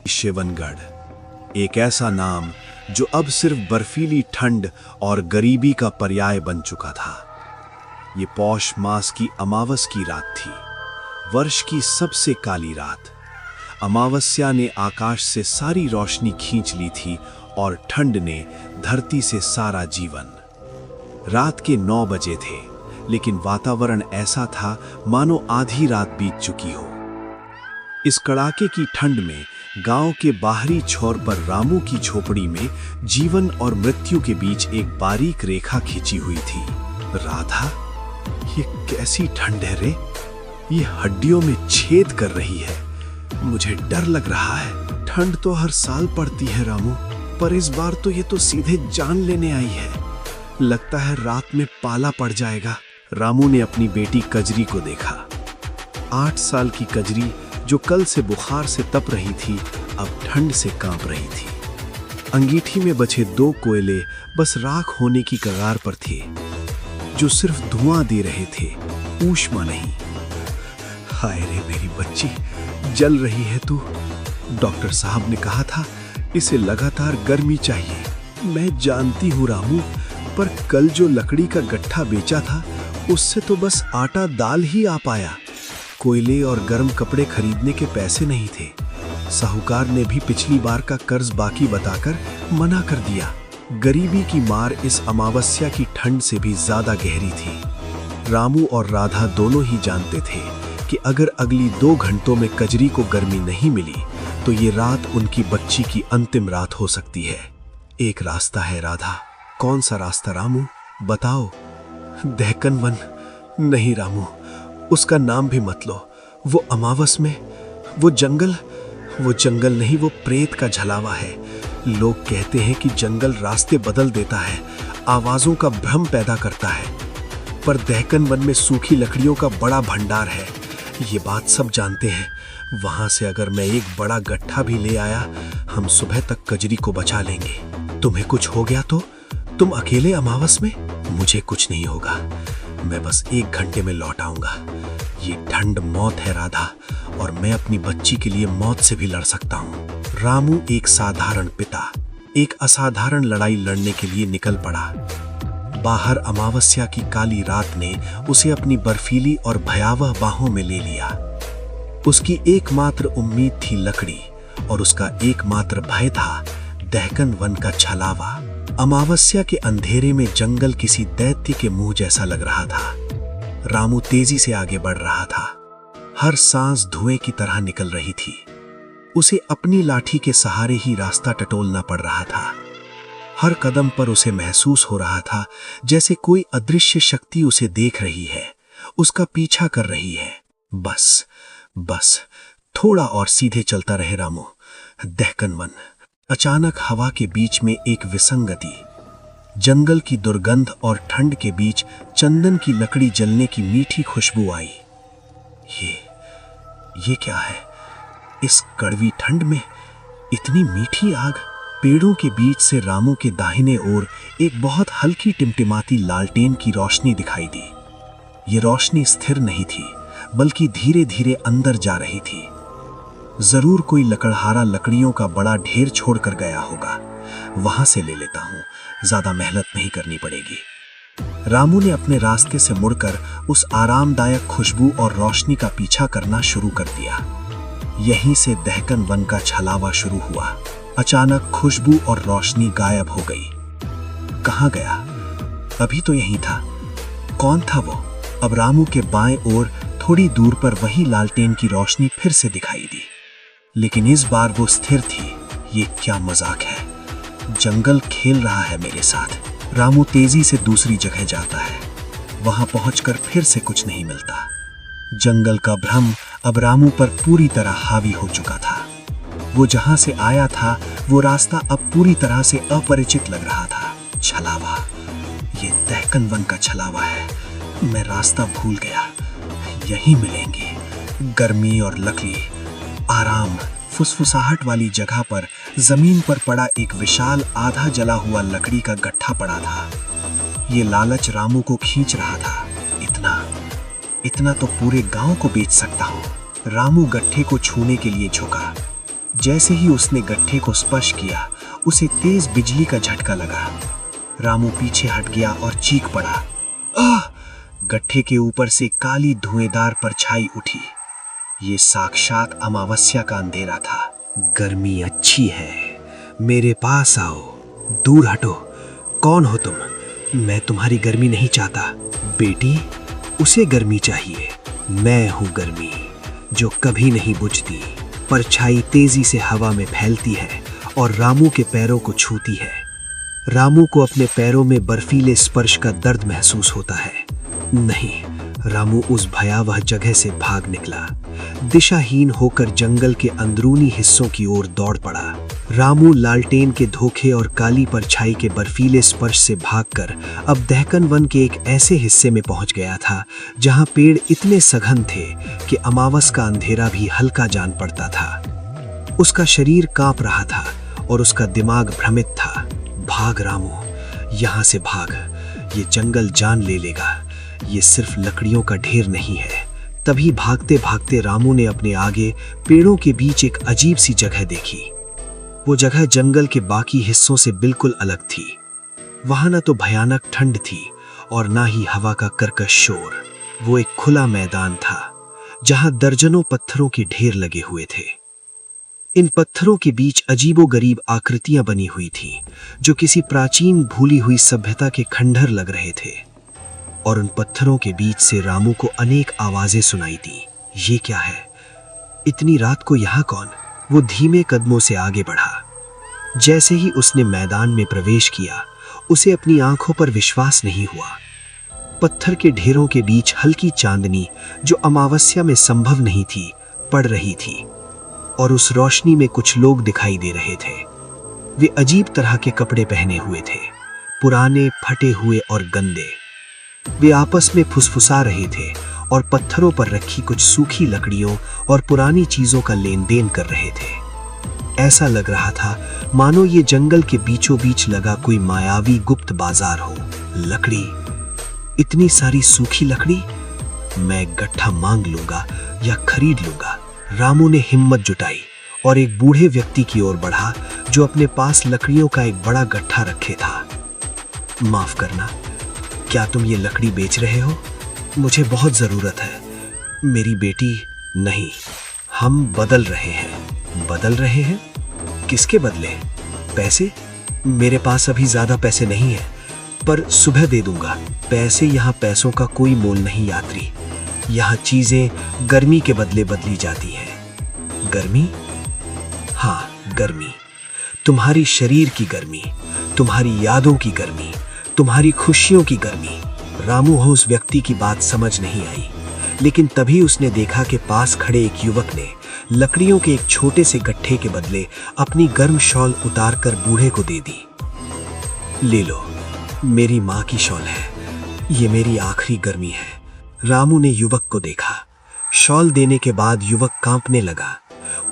शिवनगढ़, एक ऐसा नाम जो अब सिर्फ बर्फीली ठंड और गरीबी का पर्याय बन चुका था। ये पौष मास की अमावस की रात थी, वर्ष की सबसे काली रात। अमावस्या ने आकाश से सारी रोशनी खींच ली थी और ठंड ने धरती से सारा जीवन। रात के 9 बजे थे, लेकिन वातावरण ऐसा था मानो आधी रात बीत चुकी हो। इस कड़ाके की ठंड में गांव के बाहरी छोर पर रामू की झोपड़ी में जीवन और मृत्यु के बीच एक बारीक रेखा खींची हुई थी। राधा, ये कैसी ठंड है रे? ये हड्डियों में छेद कर रही है। मुझे डर लग रहा है। ठंड तो हर साल पड़ती है रामू, पर इस बार तो ये तो सीधे जान लेने आई है। लगता है रात में पाला पड़ जाएगा। रामू ने अपनी बेटी कजरी को देखा। 8 साल की कजरी, जो कल से बुखार से तप रही थी, अब ठंड से कांप रही थी। अंगीठी में बचे 2 कोयले बस राख होने की कगार पर थे, जो सिर्फ धुआं दे रहे थे, ऊष्मा नहीं। हाय रे मेरी बच्ची, जल रही है तू। डॉक्टर साहब ने कहा था इसे लगातार गर्मी चाहिए। मैं जानती हूँ रामू, पर कल जो लकड़ी का गट्ठा बेचा था उससे तो बस आटा दाल ही आ पाया। कोयले और गर्म कपड़े खरीदने के पैसे नहीं थे। साहूकार ने भी पिछली बार का कर्ज बाकी बताकर मना कर दिया। गरीबी की मार इस अमावस्या की ठंड से भी ज्यादा गहरी थी। रामू और राधा दोनों ही जानते थे कि अगर अगली 2 घंटों में कजरी को गर्मी नहीं मिली तो ये रात उनकी बच्ची की अंतिम रात हो सकती है। एक रास्ता है राधा। कौन सा रास्ता रामू? बताओ। दहकन वन। नहीं रामू, उसका नाम भी मत लो। वो अमावस में वो जंगल नहीं, वो प्रेत का झलावा है। लोग कहते हैं कि जंगल रास्ते बदल देता है, आवाजों का भ्रम पैदा करता है, पर दहकन वन में सूखी लकड़ियों का बड़ा भंडार है। ये बात सब जानते हैं। वहां से अगर मैं एक बड़ा गट्ठा भी ले आया, हम सुबह तक कजरी को बचा लेंगे। तुम्हें कुछ हो गया तो? तुम अकेले अमावस में? मुझे कुछ नहीं होगा। मैं बस 1 घंटे में लौट आऊंगा। ये ठंड मौत है राधा, और मैं अपनी बच्ची के लिए मौत से भी लड़ सकता हूँ। रामू एक साधारण पिता एक असाधारण लड़ाई लड़ने के लिए निकल पड़ा। बाहर अमावस्या की काली रात ने उसे अपनी बर्फीली और भयावह बाहों में ले लिया। उसकी एकमात्र उम्मीद थी लकड़ी, और उसका एकमात्र भय था दहकन वन का छलावा। अमावस्या के अंधेरे में जंगल किसी दैत्य के मुंह जैसा लग रहा था। रामू तेजी से आगे बढ़ रहा था। हर सांस धुएं की तरह निकल रही थी। उसे अपनी लाठी के सहारे ही रास्ता टटोलना पड़ रहा था। हर कदम पर उसे महसूस हो रहा था जैसे कोई अदृश्य शक्ति उसे देख रही है, उसका पीछा कर रही है। बस थोड़ा और सीधे चलता रहे रामू। दहकन वन। अचानक हवा के बीच में एक विसंगति। जंगल की दुर्गंध और ठंड के बीच चंदन की लकड़ी जलने की मीठी खुशबू आई। ये क्या है? इस कड़वी ठंड में इतनी मीठी आग। पेड़ों के बीच से रामू के दाहिने ओर एक बहुत हल्की टिमटिमाती लालटेन की रोशनी दिखाई दी। ये रोशनी स्थिर नहीं थी, बल्कि धीरे धीरे अंदर जा रही थी। जरूर कोई लकड़हारा लकड़ियों का बड़ा ढेर छोड़कर गया होगा। वहां से ले लेता हूं, ज्यादा मेहनत नहीं करनी पड़ेगी। रामू ने अपने रास्ते से मुड़कर उस आरामदायक खुशबू और रोशनी का पीछा करना शुरू कर दिया। यहीं से दहकन वन का छलावा शुरू हुआ। अचानक खुशबू और रोशनी गायब हो गई। कहां गया? अभी तो यहीं था। कौन था वो? अब रामू के बाएं ओर थोड़ी दूर पर वही लालटेन की रोशनी फिर से दिखाई दी, लेकिन इस बार वो स्थिर थी। ये क्या मजाक है? जंगल खेल रहा है मेरे साथ। रामू तेजी से दूसरी जगह जाता है। वहां पहुंचकर फिर से कुछ नहीं मिलता। जंगल का भ्रम अब रामू पर पूरी तरह हावी हो चुका था। वो जहां से आया था वो रास्ता अब पूरी तरह से अपरिचित लग रहा था। छलावा। ये दहकन वन का छलावा है। मैं रास्ता भूल गया। यहीं मिलेंगे गर्मी और लकड़ी। आराम। फुसफुसाहट वाली जगह पर जमीन पर पड़ा एक विशाल आधा जला हुआ लकड़ी का गट्ठा पड़ा था। ये लालच रामू को खींच रहा था। इतना तो पूरे गांव को बेच सकता हूं। रामू गट्ठे को छूने के लिए झुका। जैसे ही उसने गट्ठे को स्पर्श किया, उसे तेज बिजली का झटका लगा। रामू पीछे हट गया और चीख पड़ा। आह! गट्ठे के ऊपर से काली धुएंदार परछाई उठी। ये साक्षात अमावस्या का अंधेरा था। गर्मी अच्छी है, मेरे पास आओ। दूर हटो, कौन हो तुम? मैं तुम्हारी गर्मी नहीं चाहता। बेटी, उसे गर्मी चाहिए। मैं हूं गर्मी, जो कभी नहीं बुझती। परछाई तेजी से हवा में फैलती है और रामू के पैरों को छूती है। रामू को अपने पैरों में बर्फीले स्पर्श का दर्द महसूस होता है। नहीं, रामू उस भयावह जगह से भाग निकला। दिशाहीन होकर जंगल के अंदरूनी हिस्सों की ओर दौड़ पड़ा। रामू लालटेन के धोखे और काली परछाई के बर्फीले स्पर्श से भागकर अब दहकन वन के एक ऐसे हिस्से में पहुंच गया था जहां पेड़ इतने सघन थे कि अमावस का अंधेरा भी हल्का जान पड़ता था। उसका शरीर कांप रहा था और उसका दिमाग भ्रमित था। भाग रामू, यहां से भाग, ये जंगल जान ले लेगा। ये सिर्फ लकड़ियों का ढेर नहीं है। तभी भागते भागते रामू ने अपने आगे पेड़ों के बीच एक अजीब सी जगह देखी। वो जगह जंगल के बाकी हिस्सों से बिल्कुल अलग थी। वहां न तो भयानक ठंड थी और ना ही हवा का कर्कश शोर। वो एक खुला मैदान था जहां दर्जनों पत्थरों के ढेर लगे हुए थे। इन पत्थरों के बीच अजीबोगरीब आकृतियां बनी हुई थीं, जो किसी प्राचीन भूली हुई सभ्यता के खंडहर लग रहे थे। और उन पत्थरों के बीच से रामू को अनेक आवाजें सुनाई दी। ये क्या है? इतनी रात को यहां कौन? वो धीमे कदमों से आगे बढ़ा। जैसे ही उसने मैदान में प्रवेश किया, उसे अपनी आंखों पर विश्वास नहीं हुआ। पत्थर के ढेरों के बीच हल्की चांदनी, जो अमावस्या में संभव नहीं थी, पड़ रही थी और उस रोशनी में कुछ लोग दिखाई दे रहे थे। वे अजीब तरह के कपड़े पहने हुए थे, पुराने, फटे हुए और गंदे। वे आपस में फुसफुसा रहे थे और पत्थरों पर रखी कुछ सूखी लकड़ियों और पुरानी चीजों का लेन देन कर रहे थे। ऐसा लग रहा था मानो ये जंगल के बीचों बीच लगा कोई मायावी गुप्त बाजार हो। लकड़ी, इतनी सारी सूखी लकड़ी। मैं गट्ठा मांग लूंगा या खरीद लूंगा। रामू ने हिम्मत जुटाई और एक बूढ़े व्यक्ति की ओर बढ़ा जो अपने पास लकड़ियों का एक बड़ा गट्ठा रखे था। माफ करना, क्या तुम ये लकड़ी बेच रहे हो? मुझे बहुत जरूरत है। मेरी बेटी। नहीं, हम बदल रहे हैं। बदल रहे हैं? किसके बदले? पैसे? मेरे पास अभी ज्यादा पैसे नहीं है, पर सुबह दे दूंगा। पैसे यहाँ पैसों का कोई मोल नहीं यात्री। यहाँ चीजें गर्मी के बदले बदली जाती हैं। गर्मी? हाँ, गर्मी। तुम्हारी शरीर की गर्मी, तुम्हारी यादों की गर्मी, तुम्हारी खुशियों की गर्मी। रामू हो उस व्यक्ति की बात समझ नहीं आई, लेकिन तभी उसने देखा कि पास खड़े एक युवक ने लकड़ियों के एक छोटे से गट्ठे के बदले अपनी गर्म शॉल उतारकर बूढ़े को दे दी। ले लो, मेरी माँ की शॉल है। ये मेरी आखिरी गर्मी है। रामू ने युवक को देखा। शॉल देने के बाद युवक कांपने लगा।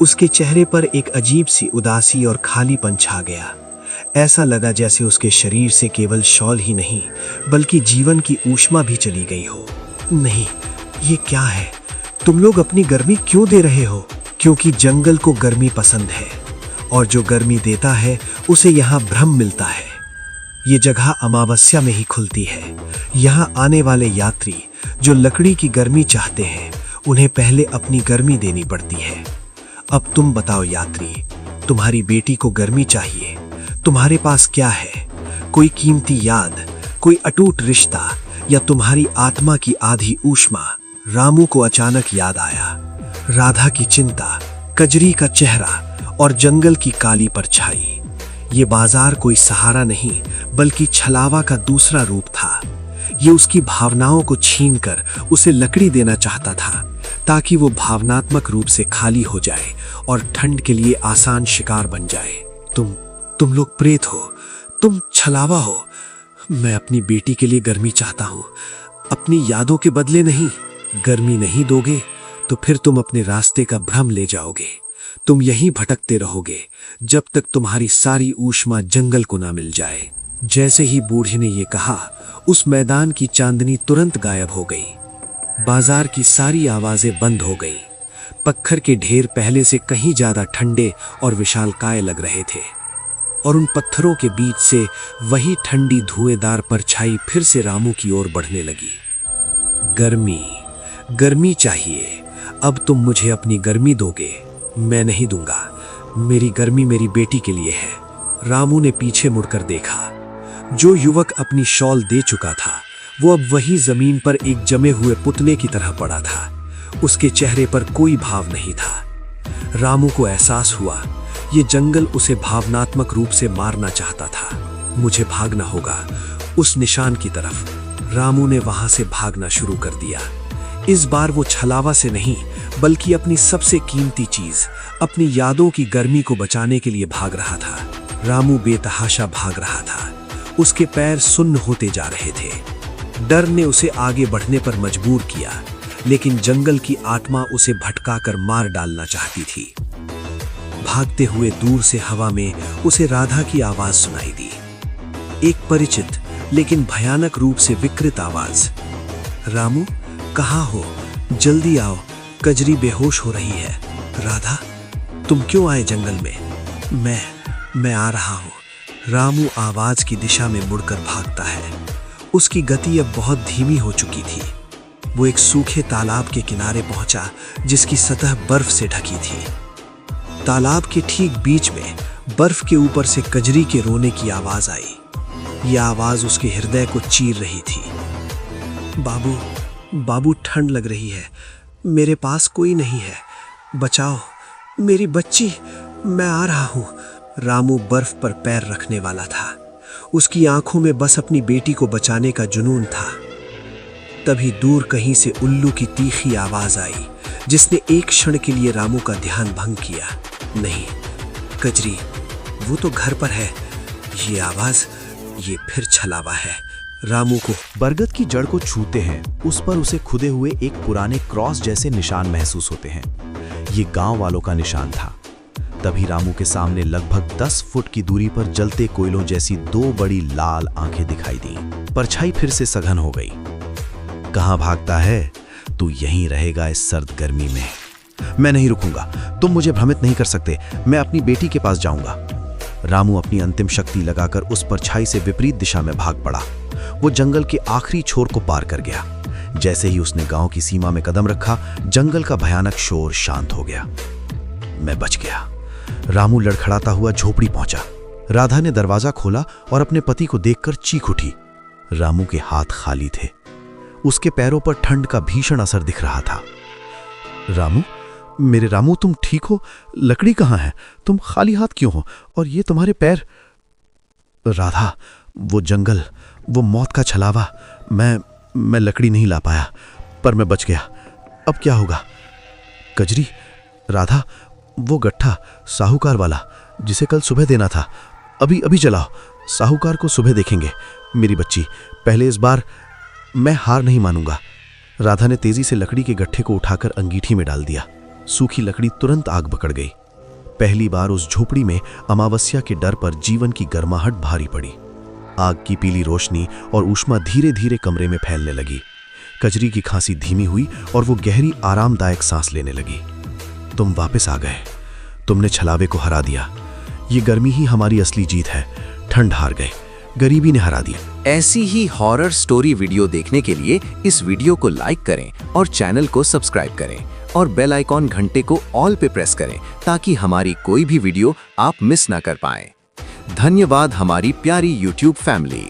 उसके चेहरे पर एक अजीब सी उदासी और खालीपन छा गया। ऐसा लगा जैसे उसके शरीर से केवल शॉल ही नहीं, बल्कि जीवन की ऊष्मा भी चली गई हो। नहीं, ये क्या है? तुम लोग अपनी गर्मी क्यों दे रहे हो? क्योंकि जंगल को गर्मी पसंद है और जो गर्मी देता है उसे यहाँ भ्रम मिलता है। ये जगह अमावस्या में ही खुलती है। यहाँ आने वाले यात्री जो लकड़ी की गर्मी चाहते हैं, उन्हें पहले अपनी गर्मी देनी पड़ती है। अब तुम बताओ यात्री, तुम्हारी बेटी को गर्मी चाहिए। तुम्हारे पास क्या है? कोई कीमती याद, कोई अटूट रिश्ता या तुम्हारी आत्मा की आधी ऊष्मा? रामू को अचानक याद आया। राधा की चिंता, कजरी का चेहरा और जंगल की काली परछाई। ये बाजार कोई सहारा नहीं, बल्कि छलावा का दूसरा रूप था। ये उसकी भावनाओं को छीनकर उसे लकड़ी देना चाहता था, ताकि वो भावनात्मक रूप से खाली हो जाए और ठंड के लिए आसान शिकार बन जाए। तुम लोग प्रेत हो, तुम छलावा हो। मैं अपनी बेटी के लिए गर्मी चाहता हूं, अपनी यादों के बदले नहीं। गर्मी नहीं दोगे तो फिर तुम अपने रास्ते का भ्रम ले जाओगे। तुम यहीं भटकते रहोगे जब तक तुम्हारी सारी ऊष्मा जंगल को ना मिल जाए। जैसे ही बूढ़े ने ये कहा, उस मैदान की चांदनी तुरंत गायब हो गई। बाजार की सारी आवाजें बंद हो गईं। पत्थर के ढेर पहले से कहीं ज्यादा ठंडे और विशालकाय लग रहे थे, और उन पत्थरों के बीच से वही ठंडी धुएंदार परछाई फिर से रामू की ओर बढ़ने लगी। गर्मी, गर्मी चाहिए। अब तुम मुझे अपनी गर्मी दोगे? मैं नहीं दूंगा। मेरी गर्मी मेरी बेटी के लिए है। रामू ने पीछे मुड़कर देखा। जो युवक अपनी शॉल दे चुका था वो अब वही जमीन पर एक जमे हुए पुतले की तरह पड़ा था। उसके चेहरे पर कोई भाव नहीं था। रामू को एहसास हुआ ये जंगल उसे भावनात्मक रूप से मारना चाहता था। मुझे भागना होगा उस निशान की तरफ। रामू ने वहां से भागना शुरू कर दिया। इस बार वो छलावा से नहीं बल्कि अपनी सबसे कीमती चीज, अपनी यादों की गर्मी को बचाने के लिए भाग रहा था। रामू बेतहाशा भाग रहा था। उसके पैर सुन्न होते जा रहे थे। डर ने उसे आगे बढ़ने पर मजबूर किया, लेकिन जंगल की आत्मा उसे भटकाकर मार डालना चाहती थी। भागते हुए दूर से हवा में उसे राधा की आवाज सुनाई दी। एक परिचित लेकिन भयानक रूप से विकृत आवाज। रामू, कहाँ हो? जल्दी आओ, कजरी बेहोश हो रही है। राधा, तुम क्यों आए जंगल में? मैं आ रहा हूं। रामू आवाज की दिशा में मुड़कर भागता है। उसकी गति अब बहुत धीमी हो चुकी थी। वो एक सूखे तालाब के किनारे पहुंचा जिसकी सतह बर्फ से ढकी थी। तालाब के ठीक बीच में बर्फ के ऊपर से कजरी के रोने की आवाज आई। यह आवाज उसके हृदय को चीर रही थी। बाबू, ठंड लग रही है। मेरे पास कोई नहीं है। बचाओ मेरी बच्ची, मैं आ रहा हूं। रामू बर्फ पर पैर रखने वाला था। उसकी आंखों में बस अपनी बेटी को बचाने का जुनून था। तभी दूर कहीं से उल्लू की तीखी आवाज आई जिसने एक क्षण के लिए रामू का ध्यान भंग किया। नहीं, कजरी, वो तो घर पर है। ये आवाज, ये फिर छलावा है। रामू को बरगद की जड़ को छूते हैं, उस पर उसे खुदे हुए एक पुराने क्रॉस जैसे निशान महसूस होते हैं। ये गांव वालों का निशान था। तभी रामू के सामने लगभग 10 फुट की दूरी पर जलते कोयलों जैसी 2 बड़ी लाल आंखें दिखाई दी। परछाई फिर से सघन हो गई। कहां भागता है तू? यहीं रहेगा इस सर्द गर्मी में। मैं नहीं रुकूंगा। तुम मुझे भ्रमित नहीं कर सकते। मैं अपनी बेटी के पास जाऊंगा। रामू अपनी अंतिम शक्ति लगाकर उस परछाई से विपरीत दिशा में भाग पड़ा। वो जंगल के आखिरी छोर को पार कर गया। जैसे ही उसने गांव की सीमा में कदम रखा, जंगल का भयानक शोर शांत हो गया। मैं बच गया। रामू लड़खड़ाता हुआ झोपड़ी पहुंचा। राधा ने दरवाजा खोला और अपने पति को देखकर चीख उठी। रामू के हाथ खाली थे। उसके पैरों पर ठंड का भीषण असर दिख रहा था। रामू, मेरे रामू, तुम ठीक हो? लकड़ी कहाँ है? तुम खाली हाथ क्यों हो? और ये तुम्हारे पैर? राधा, वो जंगल, वो मौत का छलावा। मैं लकड़ी नहीं ला पाया, पर मैं बच गया। अब क्या होगा? कजरी, राधा, वो गट्ठा साहूकार वाला जिसे कल सुबह देना था, अभी चलाओ। साहूकार को सुबह देखेंगे। मेरी बच्ची, पहले इस बार मैं हार नहीं मानूंगा। राधा ने तेजी से लकड़ी के गट्ठे को उठाकर अंगीठी में डाल दिया। सूखी लकड़ी तुरंत आग पकड़ गई। पहली बार उस झोपड़ी में अमावस्या के डर पर जीवन की गर्माहट भारी पड़ी। आग की पीली रोशनी और ऊष्मा धीरे धीरे कमरे में फैलने लगी। कजरी की खांसी धीमी हुई और वो गहरी आरामदायक सांस लेने लगी। तुम वापस आ गए। तुमने छलावे को हरा दिया। ये गर्मी ही हमारी असली जीत है। ठंड हार गए, गरीबी ने हरा दिया। ऐसी ही हॉरर स्टोरी वीडियो देखने के लिए इस वीडियो को लाइक करें और चैनल को सब्सक्राइब करें और बेल आइकॉन घंटे को ऑल पे प्रेस करें ताकि हमारी कोई भी वीडियो आप मिस ना कर पाएं। धन्यवाद हमारी प्यारी YouTube फैमिली।